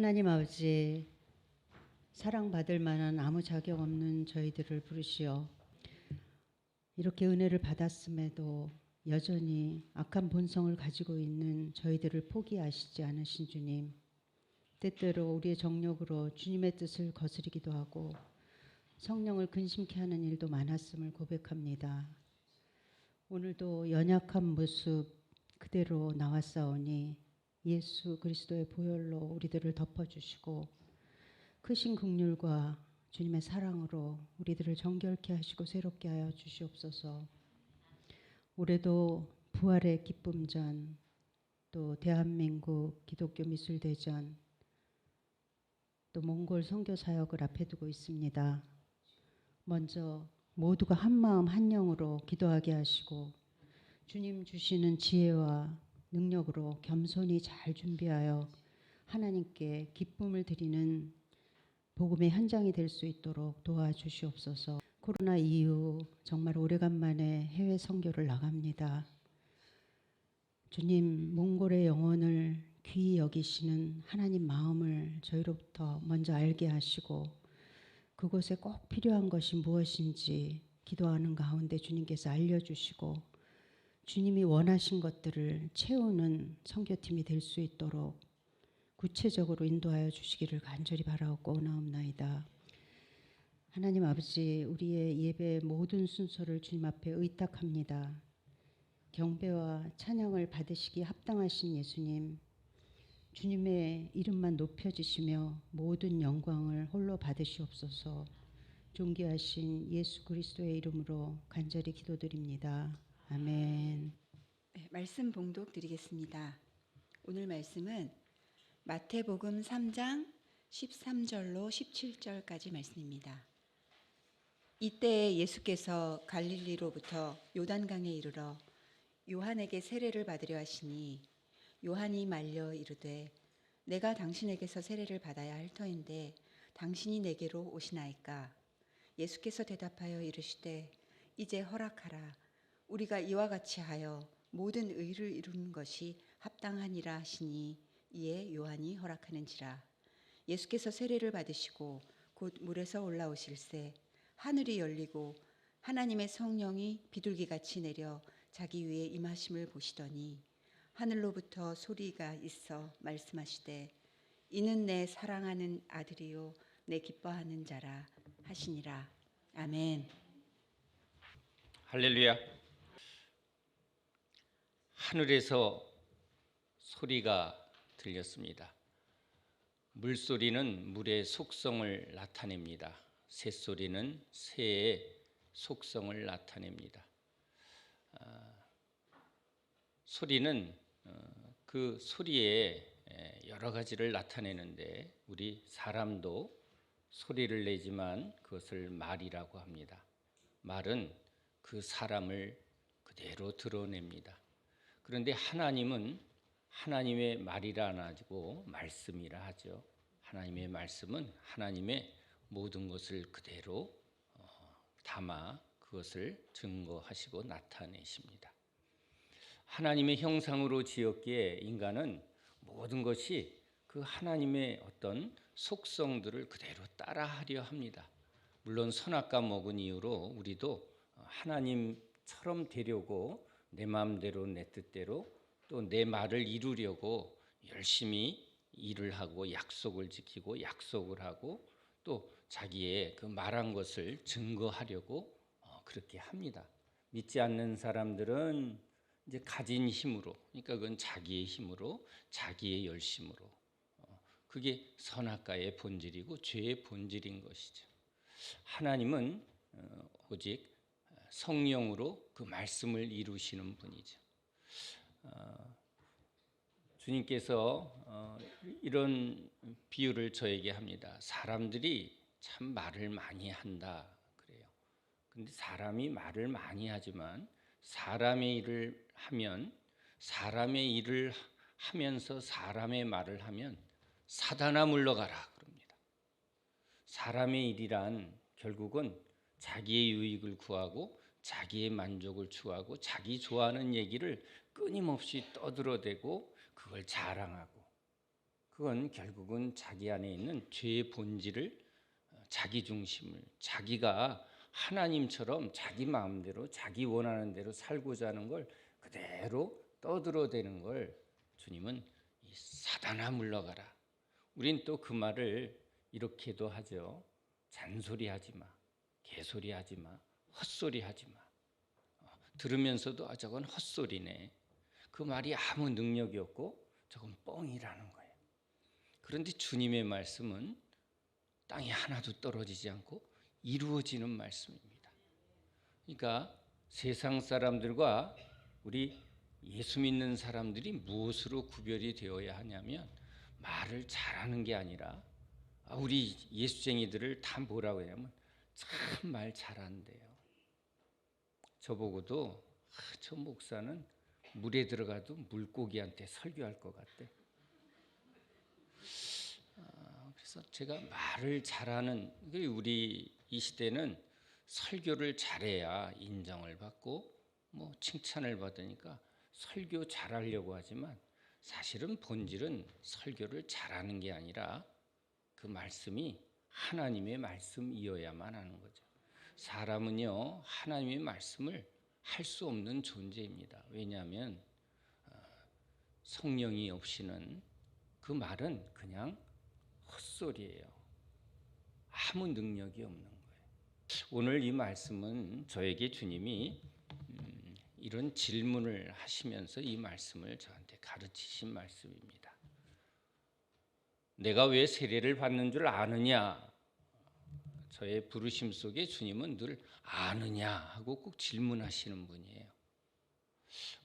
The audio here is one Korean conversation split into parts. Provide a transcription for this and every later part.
하나님 아버지, 사랑받을 만한 아무 자격 없는 저희들을 부르시어 이렇게 은혜를 받았음에도 여전히 악한 본성을 가지고 있는 저희들을 포기하시지 않으신 주님, 때때로 우리의 정욕으로 주님의 뜻을 거스르기도 하고 성령을 근심케 하는 일도 많았음을 고백합니다. 오늘도 연약한 모습 그대로 나왔사오니 예수 그리스도의 보혈로 우리들을 덮어주시고 크신 긍휼과 주님의 사랑으로 우리들을 정결케 하시고 새롭게 하여 주시옵소서. 올해도 부활의 기쁨전, 또 대한민국 기독교 미술대전, 또 몽골 선교 사역을 앞에 두고 있습니다. 먼저 모두가 한 마음 한 영으로 기도하게 하시고 주님 주시는 지혜와 능력으로 겸손히 잘 준비하여 하나님께 기쁨을 드리는 복음의 현장이 될 수 있도록 도와주시옵소서. 코로나 이후 정말 오래간만에 해외 선교를 나갑니다. 주님, 몽골의 영혼을 귀히 여기시는 하나님 마음을 저희로부터 먼저 알게 하시고 그곳에 꼭 필요한 것이 무엇인지 기도하는 가운데 주님께서 알려주시고 주님이 원하신 것들을 채우는 선교팀이 될 수 있도록 구체적으로 인도하여 주시기를 간절히 바라옵고 나옵나이다. 하나님 아버지, 우리의 예배 모든 순서를 주님 앞에 의탁합니다. 경배와 찬양을 받으시기 합당하신 예수님, 주님의 이름만 높여주시며 모든 영광을 홀로 받으시옵소서. 존귀하신 예수 그리스도의 이름으로 간절히 기도드립니다. 아멘. 네, 말씀 봉독 드리겠습니다. 오늘 말씀은 마태복음 3장 13절로 17절까지 말씀입니다. 이때 예수께서 갈릴리로부터 요단강에 이르러 요한에게 세례를 받으려 하시니 요한이 말려 이르되 내가 당신에게서 세례를 받아야 할 터인데 당신이 내게로 오시나이까? 예수께서 대답하여 이르시되 이제 허락하라. 우리가 이와 같이 하여 모든 의를 이루는 것이 합당하니라 하시니 이에 요한이 허락하는지라. 예수께서 세례를 받으시고 곧 물에서 올라오실새 하늘이 열리고 하나님의 성령이 비둘기같이 내려 자기 위에 임하심을 보시더니 하늘로부터 소리가 있어 말씀하시되 이는 내 사랑하는 아들이요 내 기뻐하는 자라 하시니라. 아멘. 할렐루야. 하늘에서 소리가 들렸습니다. 물소리는 물의 속성을 나타냅니다. 새소리는 새의 속성을 나타냅니다. 소리는 그 소리에 여러 가지를 나타내는데 우리 사람도 소리를 내지만 그것을 말이라고 합니다. 말은 그 사람을 그대로 드러냅니다. 그런데 하나님은 하나님의 말이라 안 하고 말씀이라 하죠. 하나님의 말씀은 하나님의 모든 것을 그대로 담아 그것을 증거하시고 나타내십니다. 하나님의 형상으로 지었기에 인간은 모든 것이 그 하나님의 어떤 속성들을 그대로 따라하려 합니다. 물론 선악과 먹은 이유로 우리도 하나님처럼 되려고 내 마음대로 내 뜻대로 또 내 말을 이루려고 열심히 일을 하고 약속을 지키고 약속을 하고 또 자기의 그 말한 것을 증거하려고 그렇게 합니다. 믿지 않는 사람들은 이제 가진 힘으로, 그러니까 그건 자기의 힘으로, 자기의 열심으로, 그게 선악과의 본질이고 죄의 본질인 것이죠. 하나님은 오직 성령으로 그 말씀을 이루시는 분이죠. 주님께서 이런 비유를 저에게 합니다. 사람들이 참 말을 많이 한다 그래요. 근데 사람이 말을 많이 하지만 사람의 일을 하면 사람의 일을 하면서 사람의 말을 하면 사단아 물러가라 그럽니다. 사람의 일이란 결국은 자기의 유익을 구하고 자기의 만족을 추구하고 자기 좋아하는 얘기를 끊임없이 떠들어대고 그걸 자랑하고 그건 결국은 자기 안에 있는 죄의 본질을 자기 중심을 자기가 하나님처럼 자기 마음대로 자기 원하는 대로 살고자 하는 걸 그대로 떠들어대는 걸 주님은 이 사단아 물러가라. 우린 또 그 말을 이렇게도 하죠. 잔소리하지 마. 개소리하지 마. 헛소리하지 마. 들으면서도 저건 헛소리네. 그 말이 아무 능력이 없고 저건 뻥이라는 거예요. 그런데 주님의 말씀은 땅에 하나도 떨어지지 않고 이루어지는 말씀입니다. 그러니까 세상 사람들과 우리 예수 믿는 사람들이 무엇으로 구별이 되어야 하냐면 말을 잘하는 게 아니라 우리 예수쟁이들을 다 뭐라고 하냐면 참 말 잘한대요. 저보고도 저 목사는 물에 들어가도 물고기한테 설교할 것 같대. 그래서 제가 말을 잘하는 우리 이 시대는 설교를 잘해야 인정을 받고 뭐 칭찬을 받으니까 설교 잘하려고 하지만 사실은 본질은 설교를 잘하는 게 아니라 그 말씀이 하나님의 말씀이어야만 하는 거죠. 사람은요 하나님의 말씀을 할 수 없는 존재입니다. 왜냐하면 성령이 없이는 그 말은 그냥 헛소리예요. 아무 능력이 없는 거예요. 오늘 이 말씀은 저에게 주님이 이런 질문을 하시면서 이 말씀을 저한테 가르치신 말씀입니다. 내가 왜 세례를 받는 줄 아느냐? 저의 부르심 속에 주님은 늘 아느냐 하고 꼭 질문하시는 분이에요.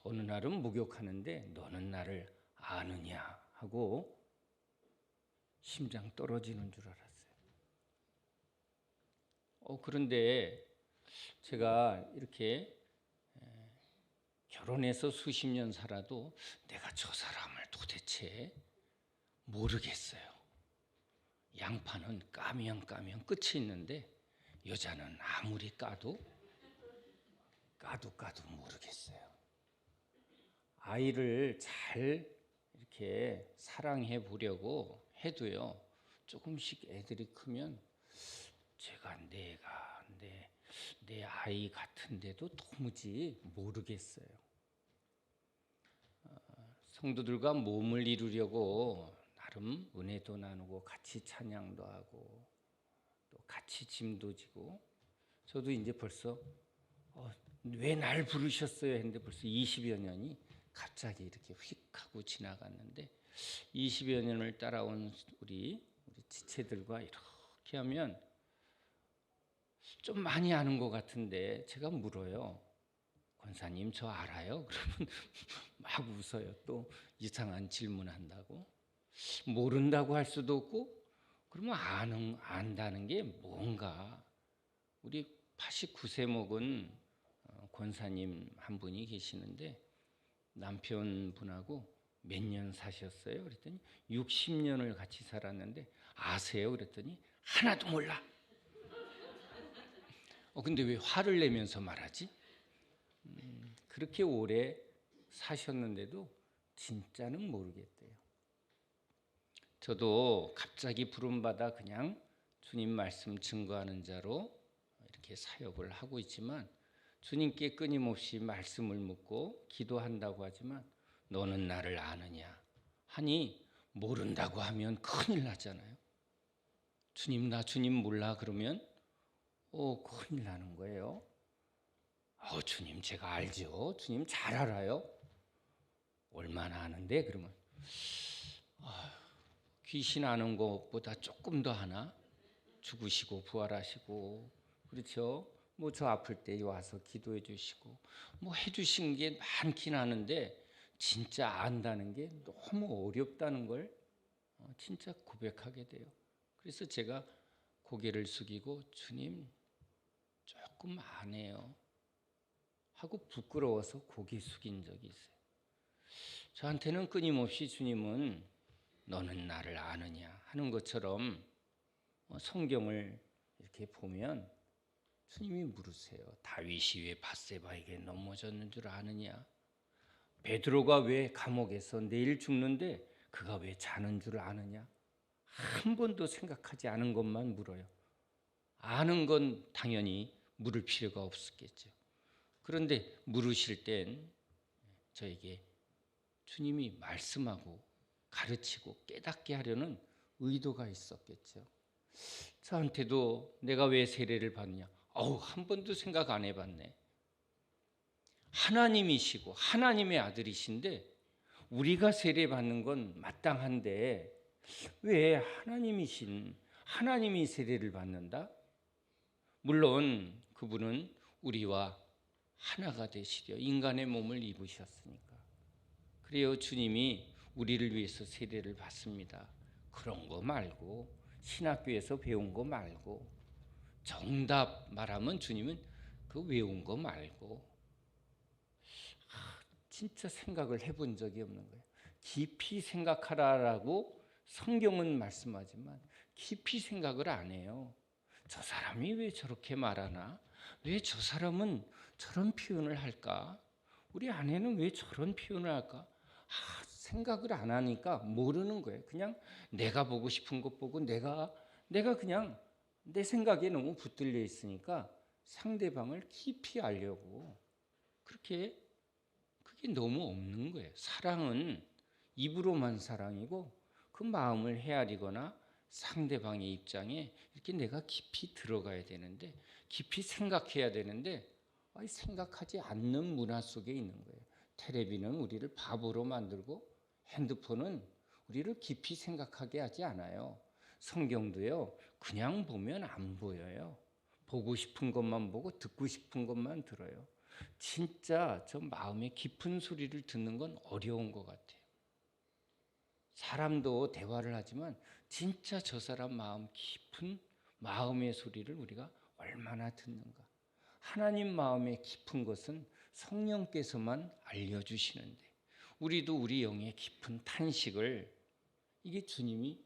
어느 날은 목욕하는데 너는 나를 아느냐 하고 심장 떨어지는 줄 알았어요. 그런데 제가 이렇게 결혼해서 수십 년 살아도 내가 저 사람을 도대체 모르겠어요. 양파는 까면 끝이 있는데 여자는 아무리 까도 모르겠어요. 아이를 잘 이렇게 사랑해 보려고 해도요. 조금씩 애들이 크면 제가 내 아이 같은데도 도무지 모르겠어요. 성도들과 몸을 이루려고 나름 은혜도 나누고 같이 찬양도 하고 또 같이 짐도 지고 저도 이제 벌써 왜 날 부르셨어요 했는데 벌써 20여 년이 갑자기 이렇게 휙 하고 지나갔는데 20여 년을 따라온 우리 지체들과 이렇게 하면 좀 많이 아는 것 같은데 제가 물어요. 권사님 저 알아요? 그러면 막 웃어요. 또 이상한 질문한다고. 모른다고 할 수도 없고 그러면 안다는 게 뭔가. 우리 89세 먹은 권사님 한 분이 계시는데 남편분하고 몇 년 사셨어요? 그랬더니 60년을 같이 살았는데 아세요? 그랬더니 하나도 몰라. 근데 왜 화를 내면서 말하지? 그렇게 오래 사셨는데도 진짜는 모르겠대요. 저도 갑자기 부름받아 그냥 주님 말씀 증거하는 자로 이렇게 사역을 하고 있지만 주님께 끊임없이 말씀을 묻고 기도한다고 하지만 너는 나를 아느냐 하니 모른다고 하면 큰일 나잖아요. 주님 나 주님 몰라 그러면 큰일 나는 거예요. 주님 제가 알죠. 주님 잘 알아요. 얼마나 아는데 그러면 귀신 아는 것보다 조금 더 하나? 죽으시고 부활하시고 그렇죠. 뭐 저 아플 때 와서 기도해 주시고 뭐 해주신 게 많긴 하는데 진짜 안다는 게 너무 어렵다는 걸 진짜 고백하게 돼요. 그래서 제가 고개를 숙이고 주님 조금 안 해요 하고 부끄러워서 고개 숙인 적이 있어요. 저한테는 끊임없이 주님은 너는 나를 아느냐 하는 것처럼 성경을 이렇게 보면 주님이 물으세요. 다윗이 왜 밧세바에게 넘어졌는 줄 아느냐? 베드로가 왜 감옥에서 내일 죽는데 그가 왜 자는 줄 아느냐? 한 번도 생각하지 않은 것만 물어요. 아는 건 당연히 물을 필요가 없었겠죠. 그런데 물으실 땐 저에게 주님이 말씀하고 가르치고 깨닫게 하려는 의도가 있었겠죠. 저한테도 내가 왜 세례를 받느냐? 한 번도 생각 안 해봤네. 하나님이시고 하나님의 아들이신데 우리가 세례 받는 건 마땅한데 왜 하나님이신 하나님이 세례를 받는다? 물론 그분은 우리와 하나가 되시려 인간의 몸을 입으셨으니까. 그래요, 주님이 우리를 위해서 세례를 받습니다. 그런 거 말고 신학교에서 배운 거 말고 정답 말하면 주님은 그 외운 거 말고 진짜 생각을 해본 적이 없는 거예요. 깊이 생각하라라고 성경은 말씀하지만 깊이 생각을 안 해요. 저 사람이 왜 저렇게 말하나? 왜 저 사람은 저런 표현을 할까? 우리 아내는 왜 저런 표현을 할까? 생각을 안 하니까 모르는 거예요. 그냥 내가 보고 싶은 것 보고 내가 그냥 내 생각에 너무 붙들려 있으니까 상대방을 깊이 알려고 그게 너무 없는 거예요. 사랑은 입으로만 사랑이고 그 마음을 헤아리거나 상대방의 입장에 이렇게 내가 깊이 들어가야 되는데 깊이 생각해야 되는데 생각하지 않는 문화 속에 있는 거예요. 텔레비는 우리를 바보로 만들고 핸드폰은 우리를 깊이 생각하게 하지 않아요. 성경도요. 그냥 보면 안 보여요. 보고 싶은 것만 보고 듣고 싶은 것만 들어요. 진짜 저 마음의 깊은 소리를 듣는 건 어려운 것 같아요. 사람도 대화를 하지만 진짜 저 사람 마음 깊은 마음의 소리를 우리가 얼마나 듣는가. 하나님 마음의 깊은 것은 성령께서만 알려주시는데 우리도 우리 영의 깊은 탄식을 이게 주님이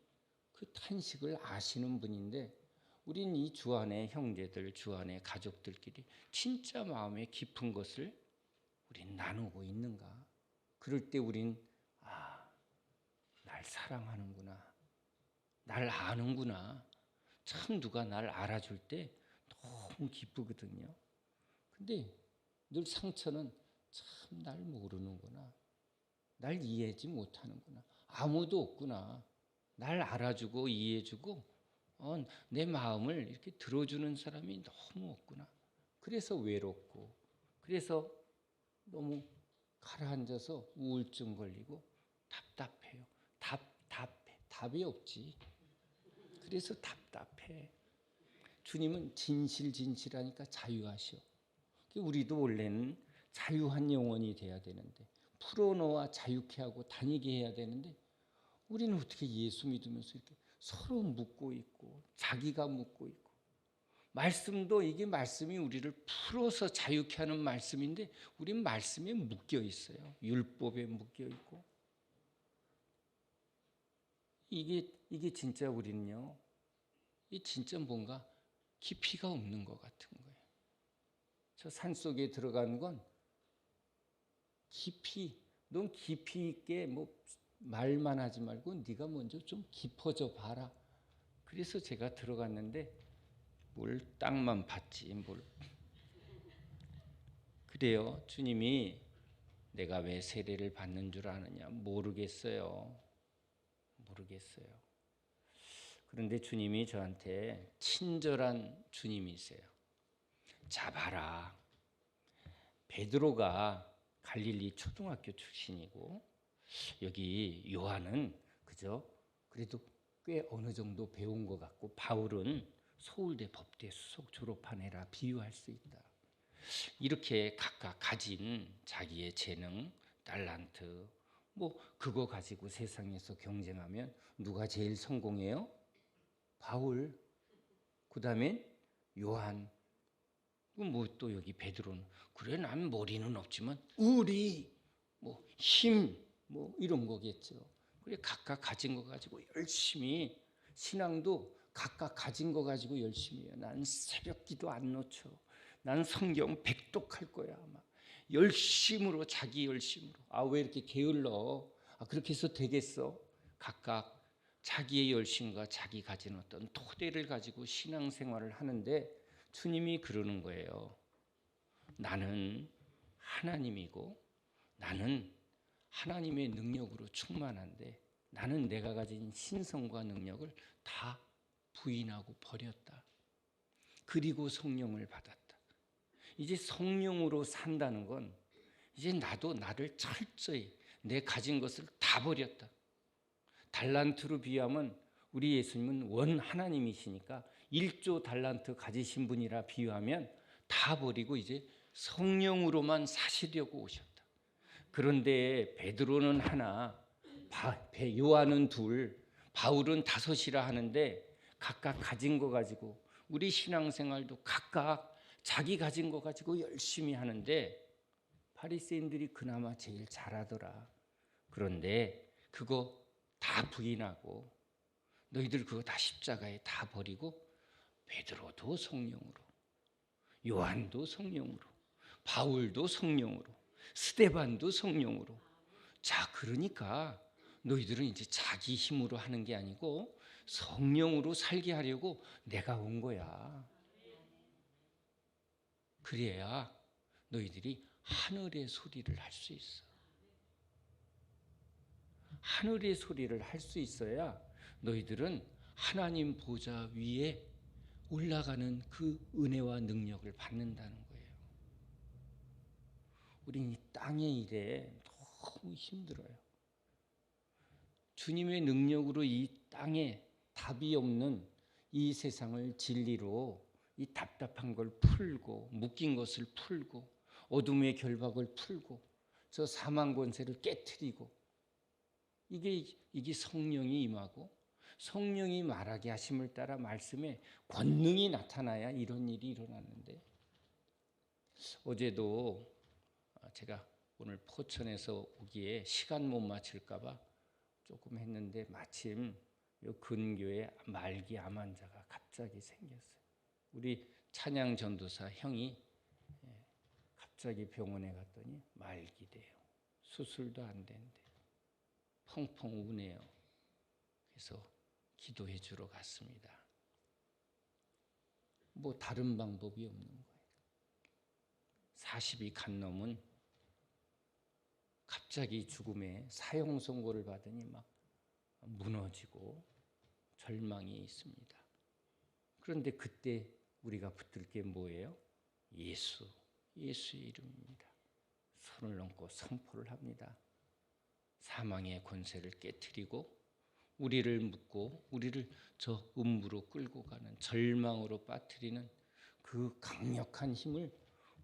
그 탄식을 아시는 분인데 우린 이 주 안의 형제들, 주 안의 가족들끼리 진짜 마음의 깊은 것을 우린 나누고 있는가? 그럴 때 우린 날 사랑하는구나. 날 아는구나. 참 누가 날 알아줄 때 너무 기쁘거든요. 근데 늘 상처는 참 날 모르는구나. 날 이해하지 못하는구나. 아무도 없구나. 날 알아주고 이해해주고 내 마음을 이렇게 들어주는 사람이 너무 없구나. 그래서 외롭고 그래서 너무 가라앉아서 우울증 걸리고 답답해요. 답이 없지. 그래서 답답해. 주님은 진실하니까 자유하셔. 우리도 원래는 자유한 영혼이 돼야 되는데 풀어놓아 자유케 하고 다니게 해야 되는데 우리는 어떻게 예수 믿으면서 이렇게 서로 묻고 있고 자기가 묻고 있고 말씀도 이게 말씀이 우리를 풀어서 자유케 하는 말씀인데 우린 말씀에 묶여 있어요. 율법에 묶여 있고 이게 진짜 우리는요. 이 진짜 뭔가 깊이가 없는 것 같은 거예요. 저 산속에 들어가는 건 넌 깊이 있게 말만 하지 말고 네가 먼저 좀 깊어져 봐라. 그래서 제가 들어갔는데 땅만 봤지 그래요. 주님이 내가 왜 세례를 받는 줄 아느냐? 모르겠어요. 그런데 주님이 저한테 친절한 주님이세요. 자 봐라. 베드로가 갈릴리 초등학교 출신이고 여기 요한은 그래도 꽤 어느 정도 배운 것 같고 바울은 서울대 법대 수석 졸업한 애라 비유할 수 있다. 이렇게 각각 가진 자기의 재능, 달란트 그거 가지고 세상에서 경쟁하면 누가 제일 성공해요? 바울. 그다음에 요한. 또 여기 베드로는 그래 난 머리는 없지만 의리, 힘 이런 거겠죠. 그래 각각 가진 거 가지고 열심히 신앙도 각각 가진 거 가지고 열심히 해요. 난 새벽기도 안 놓쳐. 난 성경 백독할 거야. 열심으로 자기 열심으로. 왜 이렇게 게을러? 그렇게 해서 되겠어? 각각 자기의 열심과 자기 가진 어떤 토대를 가지고 신앙생활을 하는데 주님이 그러는 거예요. 나는 하나님이고 나는 하나님의 능력으로 충만한데 나는 내가 가진 신성과 능력을 다 부인하고 버렸다. 그리고 성령을 받았다. 이제 성령으로 산다는 건 이제 나도 나를 철저히 내 가진 것을 다 버렸다. 달란트로 비유하면 우리 예수님은 원 하나님이시니까 1조 달란트 가지신 분이라 비유하면 다 버리고 이제 성령으로만 사시려고 오셨다. 그런데 베드로는 하나, 요한은 둘, 바울은 5이라 하는데 각각 가진 거 가지고 우리 신앙생활도 각각 자기 가진 거 가지고 열심히 하는데 바리새인들이 그나마 제일 잘하더라. 그런데 그거 다 부인하고 너희들 그거 다 십자가에 다 버리고 베드로도 성령으로, 요한도 성령으로, 바울도 성령으로, 스데반도 성령으로. 자, 그러니까 너희들은 이제 자기 힘으로 하는 게 아니고 성령으로 살게 하려고 내가 온 거야. 그래야 너희들이 하늘의 소리를 할 수 있어. 하늘의 소리를 할 수 있어야 너희들은 하나님 보좌 위에 올라가는 그 은혜와 능력을 받는다는 거예요. 우린 이 땅의 일에 너무 힘들어요. 주님의 능력으로 이 땅에 답이 없는 이 세상을 진리로 이 답답한 걸 풀고 묶인 것을 풀고 어둠의 결박을 풀고 저 사망 권세를 깨트리고 이게 성령이 임하고 성령이 말하게 하심을 따라 말씀에 권능이 나타나야 이런 일이 일어나는데 어제도 제가 오늘 포천에서 오기에 시간 못 맞출까 봐 조금 했는데 마침 이 근교에 말기 암 환자가 갑자기 생겼어요. 우리 찬양 전도사 형이 갑자기 병원에 갔더니 말기래요. 수술도 안 된대. 펑펑 우네요. 그래서 기도해 주러 갔습니다. 뭐 다른 방법이 없는 거예요. 40이 간 놈은 갑자기 죽음에 사형 선고를 받으니 막 무너지고 절망이 있습니다. 그런데 그때 우리가 붙들 게 뭐예요? 예수의 이름입니다. 손을 얹고 선포를 합니다. 사망의 권세를 깨트리고 우리를 묶고 우리를 저 음부로 끌고 가는 절망으로 빠뜨리는 그 강력한 힘을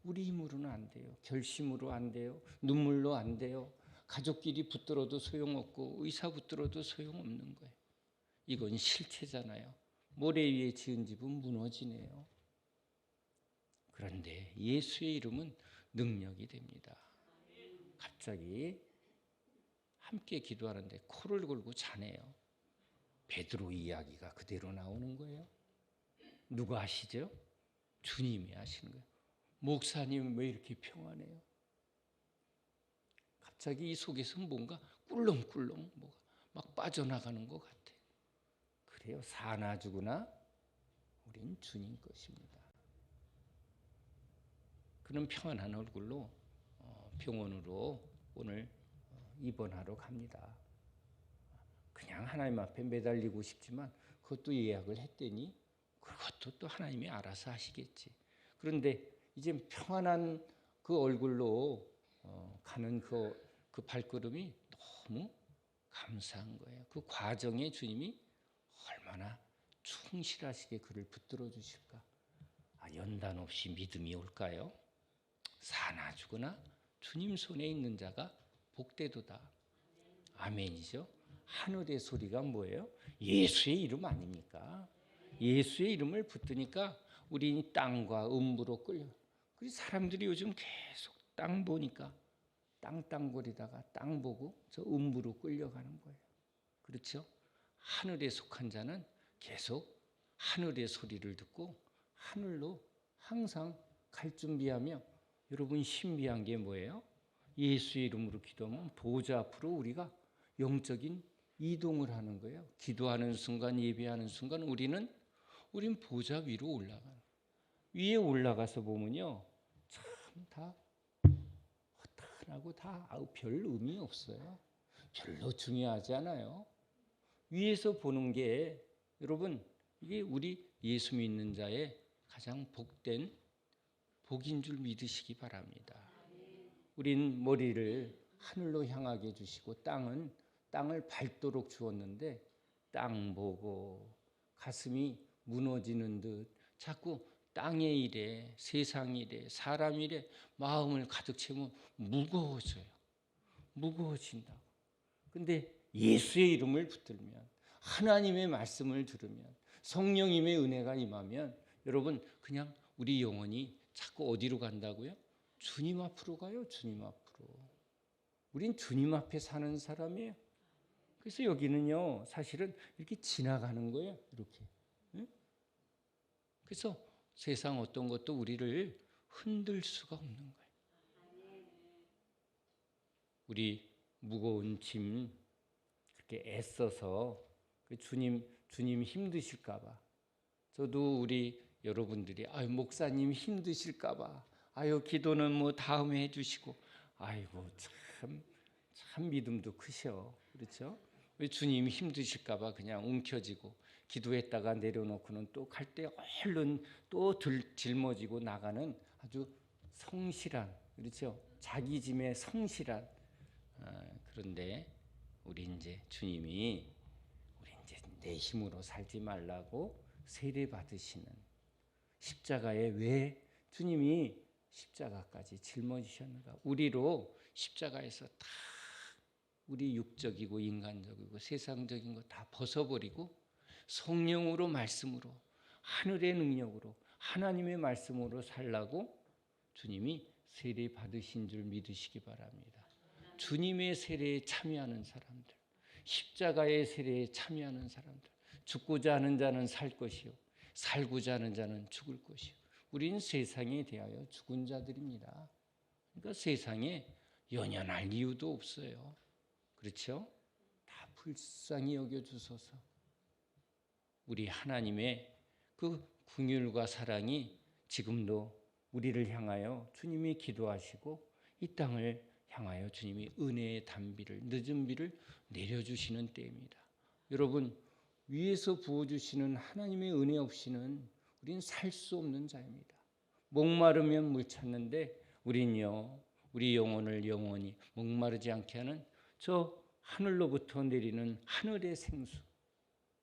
우리 힘으로는 안 돼요. 결심으로 안 돼요. 눈물로 안 돼요. 가족끼리 붙들어도 소용없고 의사 붙들어도 소용없는 거예요. 이건 실체잖아요. 모래 위에 지은 집은 무너지네요. 그런데 예수의 이름은 능력이 됩니다. 갑자기 함께 기도하는데 코를 골고 자네요. 베드로 이야기가 그대로 나오는 거예요. 누가 아시죠? 주님이 아시는 거예요. 목사님 왜 이렇게 평안해요? 갑자기 이 속에서 뭔가 꿀렁꿀렁 뭐가 막 빠져나가는 것 같아요. 그래요. 사나 죽으나 우린 주님 것입니다. 그는 평안한 얼굴로 병원으로 오늘 입원하러 갑니다. 그냥 하나님 앞에 매달리고 싶지만 그것도 예약을 했더니 그것도 또 하나님이 알아서 하시겠지. 그런데 이제 평안한 그 얼굴로 가는 그 발걸음이 너무 감사한 거예요. 그 과정에 주님이 얼마나 충실하시게 그를 붙들어 주실까. 연단 없이 믿음이 올까요? 사나 죽으나 주님 손에 있는 자가 복되도다. 아멘이죠. 하늘의 소리가 뭐예요? 예수의 이름 아닙니까? 예수의 이름을 붙드니까 우리 땅과 음부로 끌려. 그래서 사람들이 요즘 계속 땅 보니까 땅거리다가 땅 보고 저 음부로 끌려가는 거예요. 그렇죠? 하늘에 속한 자는 계속 하늘의 소리를 듣고 하늘로 항상 갈 준비하며 여러분 신비한 게 뭐예요? 예수의 이름으로 기도하면 보좌 앞으로 우리가 영적인 이동을 하는 거예요. 기도하는 순간, 예배하는 순간 우린 보좌 위로 올라가요. 위에 올라가서 보면요, 참 다 허탄하고 다 별 의미 없어요. 별로 중요하지 않아요. 위에서 보는 게 여러분, 이게 우리 예수 믿는 자의 가장 복된 복인 줄 믿으시기 바랍니다. 우린 머리를 하늘로 향하게 해주시고 땅을 밟도록 주었는데 땅 보고 가슴이 무너지는 듯 자꾸 땅의 일에, 세상 일에, 사람 일에 마음을 가득 채우면 무거워져요. 무거워진다고. 근데 예수의 이름을 붙들면, 하나님의 말씀을 들으면, 성령님의 은혜가 임하면 여러분, 그냥 우리 영혼이 자꾸 어디로 간다고요? 주님 앞으로 가요. 주님 앞으로. 우린 주님 앞에 사는 사람이에요. 그래서 여기는요, 사실은 이렇게 지나가는 거예요. 이렇게. 그래서 세상 어떤 것도 우리를 흔들 수가 없는 거예요. 우리 무거운 짐 그렇게 애써서 주님 힘드실까 봐. 저도 우리 여러분들이 목사님 힘드실까 봐. 기도는 뭐 다음에 해 주시고. 아이고 참 믿음도 크셔. 그렇죠? 왜 주님 힘드실까 봐 그냥 움켜쥐고 기도했다가 내려놓고는 또 갈 때 얼른 또 짊어지고 나가는 아주 성실한, 그렇죠? 자기 짐에 성실한. 그런데 우리 이제 주님이 우리 이제 내 힘으로 살지 말라고 세례 받으시는 십자가에 왜 주님이 십자가까지 짊어지셨는가? 우리로 십자가에서 다 우리 육적이고 인간적이고 세상적인 거 다 벗어버리고 성령으로 말씀으로 하늘의 능력으로 하나님의 말씀으로 살라고 주님이 세례 받으신 줄 믿으시기 바랍니다. 주님의 세례에 참여하는 사람들, 십자가의 세례에 참여하는 사람들, 죽고자 하는 자는 살 것이요 살고자 하는 자는 죽을 것이요. 우리는 세상에 대하여 죽은 자들입니다. 그러니까 세상에 연연할 이유도 없어요. 그렇죠? 다 불쌍히 여겨주소서. 우리 하나님의 그 긍휼과 사랑이 지금도 우리를 향하여 주님이 기도하시고 이 땅을 향하여 주님이 은혜의 단비를, 늦은 비를 내려주시는 때입니다. 여러분, 위에서 부어주시는 하나님의 은혜 없이는 우린 살 수 없는 자입니다. 목마르면 물 찾는데 우린요, 우리 영혼을 영원히 목마르지 않게 하는 저 하늘로부터 내리는 하늘의 생수,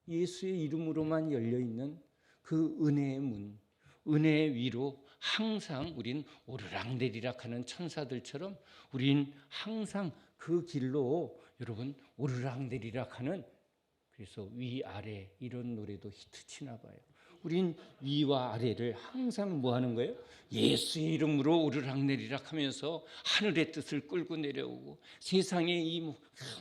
예수의 이름으로만 열려있는 그 은혜의 문, 은혜의 위로 항상 우린 오르락내리락 하는 천사들처럼 우린 항상 그 길로 여러분 오르락내리락 하는, 그래서 위아래 이런 노래도 히트치나 봐요. 우린 위와 아래를 항상 뭐 하는 거예요? 예수의 이름으로 오르락내리락 하면서 하늘의 뜻을 끌고 내려오고 세상에 이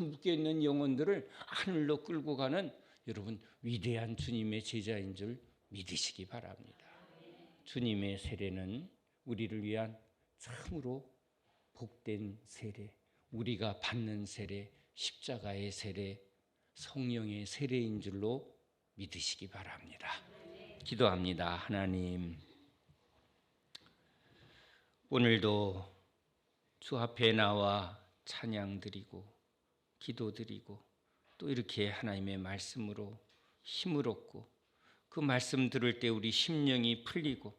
묶여있는 영혼들을 하늘로 끌고 가는 여러분 위대한 주님의 제자인 줄 믿으시기 바랍니다. 주님의 세례는 우리를 위한 참으로 복된 세례, 우리가 받는 세례, 십자가의 세례, 성령의 세례인 줄로 믿으시기 바랍니다. 기도합니다. 하나님, 오늘도 주 앞에 나와 찬양드리고 기도드리고 또 이렇게 하나님의 말씀으로 힘을 얻고 그 말씀 들을 때 우리 심령이 풀리고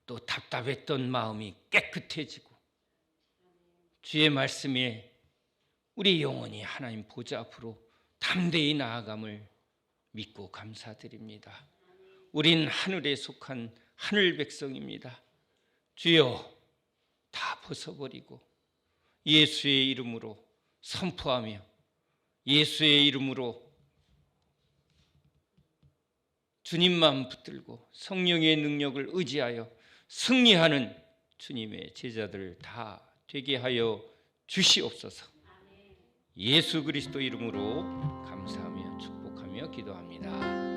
또 답답했던 마음이 깨끗해지고 주의 말씀에 우리 영혼이 하나님 보좌 앞으로 담대히 나아감을 믿고 감사드립니다. 우린 하늘에 속한 하늘 백성입니다. 주여, 다 벗어버리고 예수의 이름으로 선포하며 예수의 이름으로 주님만 붙들고 성령의 능력을 의지하여 승리하는 주님의 제자들 다 되게 하여 주시옵소서. 예수 그리스도 이름으로 감사하며 축복하며 기도합니다.